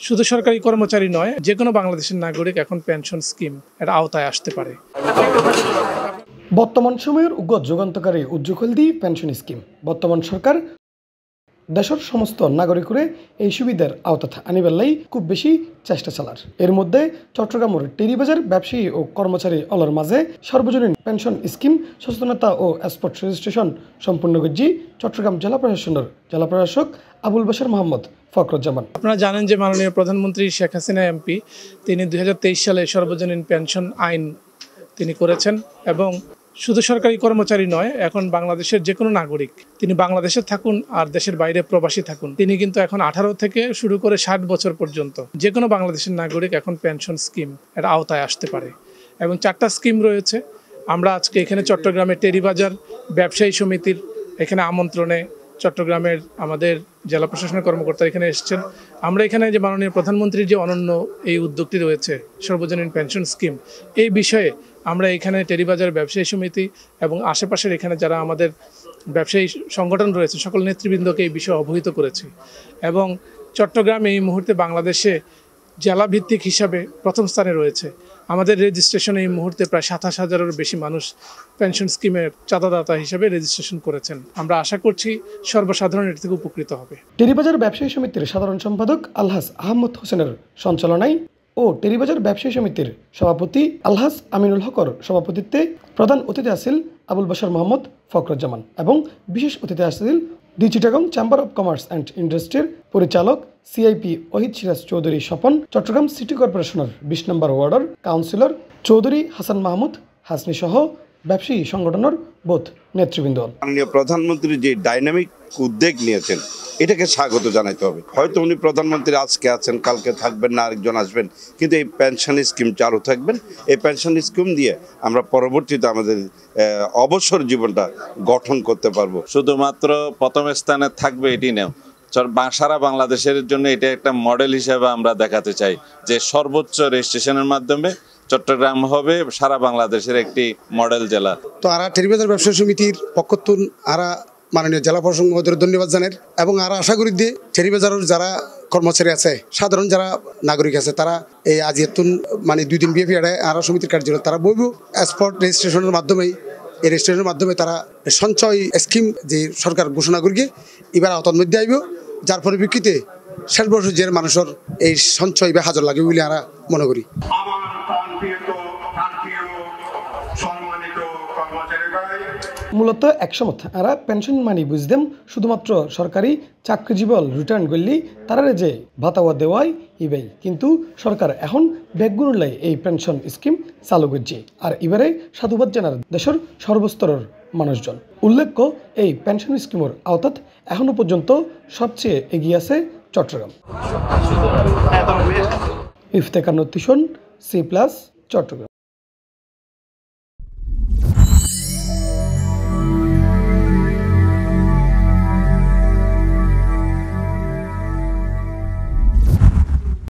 শুধু সরকারি কর্মচারী নয়, যে কোনো বাংলাদেশের নাগরিক এখন পেনশন স্কিম এর আওতায় আসতে পারে। বর্তমান সময়ের উগ্র যুগান্তকারী উজ্জ্বলদি পেনশন স্কিম বর্তমান সরকার দেশের সমস্ত নাগরিকরে এই সুবিধার আওতা আনিবার লাই খুব বেশি চেষ্টা চালার। এর মধ্যে চট্টগ্রামের টেরিবাজার ব্যবসায়ী ও কর্মচারী অলর মাঝে সর্বজনীন পেনশন স্কিম সচেতনতা ও স্পট রেজিস্ট্রেশন সম্পূর্ণ করছি চট্টগ্রাম জেলা প্রশাসনের জেলা প্রশাসক আবুল বাশার মোহাম্মদ ফখরুজ্জামান। আপনারা জানেন যে মাননীয় প্রধানমন্ত্রী শেখ হাসিনা এমপি তিনি 2023 সালে সর্বজনীন পেনশন আইন তিনি করেছেন এবং শুধু সরকারি কর্মচারী নয়, এখন বাংলাদেশের যে কোনো নাগরিক তিনি বাংলাদেশে থাকুন আর দেশের বাইরে প্রবাসী থাকুন, তিনি কিন্তু এখন 18 থেকে শুরু করে 60 বছর পর্যন্ত যে কোনো বাংলাদেশের নাগরিক এখন পেনশন স্কিম এর আওতায় আসতে পারে। এবং 4টা স্কিম রয়েছে। আমরা আজকে এখানে চট্টগ্রামের টেরিবাজার ব্যবসায়ী সমিতির এখানে আমন্ত্রণে চট্টগ্রামের আমাদের জেলা প্রশাসনের কর্মকর্তা এখানে এসেছেন। আমরা এখানে যে মাননীয় প্রধানমন্ত্রীর যে অনন্য এই উদ্যোগটি রয়েছে সর্বজনীন পেনশন স্কিম, এই বিষয়ে আমরা এখানে টেরিবাজার ব্যবসায়ী সমিতি এবং আশেপাশের এখানে যারা আমাদের ব্যবসায়ী সংগঠন রয়েছে সকল নেতৃবৃন্দকে এই বিষয়ে অবহিত করেছি। এবং চট্টগ্রাম এই মুহূর্তে বাংলাদেশে জেলা ভিত্তিক হিসাবে প্রথম স্থানে রয়েছে। আমাদের রেজিস্ট্রেশন এই মুহূর্তে প্রায় 27,000-এরও বেশি মানুষ পেনশন স্কিমের চাঁদাদাতা হিসেবে রেজিস্ট্রেশন করেছেন। আমরা আশা করছি সর্বসাধারণ এর থেকে উপকৃত হবে। টেরিবাজার ব্যবসায়ী সমিতির সাধারণ সম্পাদক আলহাজ আহমদ হোসেনের সঞ্চালনায় ও টেরিবাজার ব্যবসায়ী সমিতির সভাপতি আলহাজ আমিনুল হকর সভাপতিত্বে প্রধান অতিথি আসিল আবুল বাশার মোহাম্মদ ফখরুজ্জামান এবং বিশেষ অতিথি আসিল the Chittagong chamber of commerce and ইন্ডাস্ট্রির পরিচালক সিআইপি ওহিদ সিরাজ চৌধুরী স্বপন, চট্টগ্রাম সিটি কর্পোরেশনের 20 নম্বর ওয়ার্ডের কাউন্সিলর চৌধুরী হাসান মাহমুদ হাসনি সহ ব্যবসায়ী সংগঠনের বোধ নেতৃবৃন্দ। মাননীয় প্রধানমন্ত্রী যে ডাইনামিক উদ্যোগ নিয়েছেন এটাকে স্বাগত জানাইতে হবে। হয়তো উনি প্রধানমন্ত্রী আজকে আছেন, কালকে থাকবেন না, আরেকজন আসবেন, কিন্তু এই পেনশন স্কিম চালু থাকবেন। এই পেনশন স্কিম দিয়ে আমরা পরবর্তীতে আমাদের অবসর জীবনটা গঠন করতে পারবো। শুধুমাত্র প্রথম স্থানে থাকবে এটি নেও, সারা বাংলাদেশের জন্য এটা একটা মডেল হিসেবে আমরা দেখাতে চাই যে সর্বোচ্চ রেজিস্ট্রেশনের মাধ্যমে চট্টগ্রাম হবে সারা বাংলাদেশের একটি মডেল জেলা। তো আরা টেরিবাজার ব্যবসায়ী সমিতির পক্ষতুন আরা মাননীয় জেলা প্রশাসক মহোদয়ের ধন্যবাদ জানাই এবং আরা আশা করি দিয়ে টেরিবাজারের যারা কর্মচারী আছে, সাধারণ যারা নাগরিক আছে, তারা এই আজিয়াতুন মানে 2 দিন বিএপি আরা সমিতির কার্যালয় তারা বইব স্পট রেজিস্ট্রেশনের মাধ্যমেই এই রেজিস্ট্রেশনের মাধ্যমে তারা সঞ্চয় স্কিম যে সরকার ঘোষণা করিয়ে এবার আওতার মধ্যে আইব, যার পরিপ্রেক্ষিতে শেষ বছর যে মানুষের এই সঞ্চয় বা হাজার লাগে বলে আমরা মনে করি। মূলত একসময় তারা পেনশন মানি বুঝদেম শুধুমাত্র সরকারি চাকরিজীবল রিটার্ন করলেই তারা যে ভাতাওয়া দেওয়াই ইবাই, কিন্তু সরকার এখন ব্যাগগুলোলাই এই পেনশন স্কিম চালু করছে। আর এবারে সাধুবাদ জানার দেশের সর্বস্তরের মানুষজন। উল্লেখ্য এই পেনশন স্কিমের আওতাত এখনো পর্যন্ত সবচেয়ে এগিয়ে আছে চট্টগ্রাম। ইফতেখার নতিশন C+ চট্টগ্রাম।